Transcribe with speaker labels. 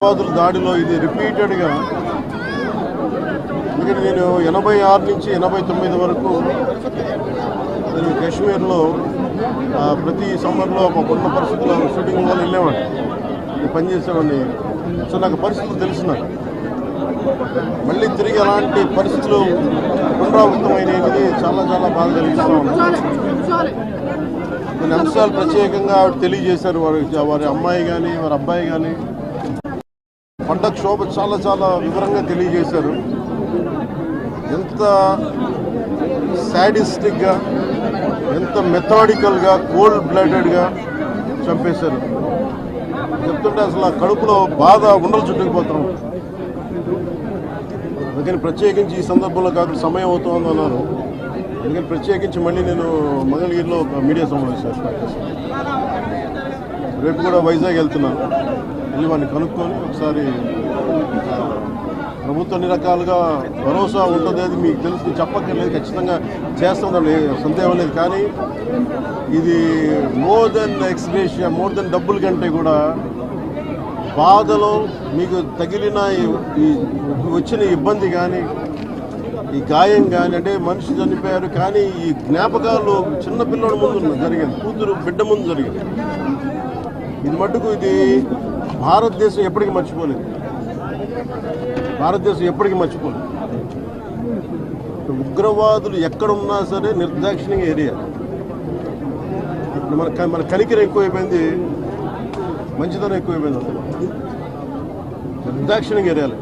Speaker 1: ఉగ్రవాదుల దాడిలో ఇది రిపీటెడ్గా ఎందుకంటే నేను 86 నుంచి 89 వరకు నేను కాశ్మీర్లో ప్రతి సమ్మర్లో మాకున్న పరిస్థితుల్లో షూటింగ్ వల్ల వెళ్ళేవాడిని, నేను పనిచేసేవాడిని. సో నాకు పరిస్థితులు తెలుసు. నాకు మళ్ళీ తిరిగి అలాంటి పరిస్థితులు పునరావృతమైనది చాలా చాలా బాధ కలిగిస్తూ ఉంది. కొన్ని అంశాలు ప్రత్యేకంగా ఆవిడ తెలియజేశారు. వారి అమ్మాయి కానీ వారి అబ్బాయి కానీ పండగ శోభ చాలా చాలా వివరంగా తెలియజేశారు. ఎంత సాడిస్టిక్గా, ఎంత మెథాడికల్గా, కోల్డ్ బ్లడెడ్గా చంపేశారు చెప్తుంటే అసలు ఆ కడుపులో బాధ ఉండలు చుట్టుకుపోతున్నాం. అందుకని ప్రత్యేకించి ఈ సందర్భంలో కాదు, సమయం అవుతుంది అన్నారు. అందుకని ప్రత్యేకించి మళ్ళీ నేను మంగళగిరిలో ఒక మీడియా సమావేశం రేపు కూడా వైజాగ్ వెళ్తున్నాను. వెళ్ళి వాడిని కనుక్కొని ఒకసారి ప్రభుత్వం అన్ని రకాలుగా భరోసా ఉంటుంది, అది మీకు తెలుసు, చెప్పక్కర్లేదు, ఖచ్చితంగా చేస్తుందని సందేహం లేదు. కానీ ఇది more than ex gratia, more than డబ్బుల కంటే కూడా బాధలో మీకు తగిలిన వచ్చిన ఇబ్బంది కానీ, ఈ గాయం కానీ, అంటే మనిషి చనిపోయారు కానీ ఈ జ్ఞాపకాలు చిన్నపిల్లల ముందు జరిగింది, కూతురు బిడ్డ ముందు జరిగింది. ఇది మట్టుకు ఇది భారతదేశం ఎప్పటికీ మర్చిపోలేదు. భారతదేశం ఎప్పటికీ మర్చిపోలేదు. ఉగ్రవాదులు ఎక్కడున్నా సరే నిర్దాక్షిణ్యంగా ఏరియా. మన కనికిరం ఎక్కువైపోయింది, మంచితనం ఎక్కువైపోయింది. అసలు నిర్దాక్షిణ్యంగా ఏరియాలి.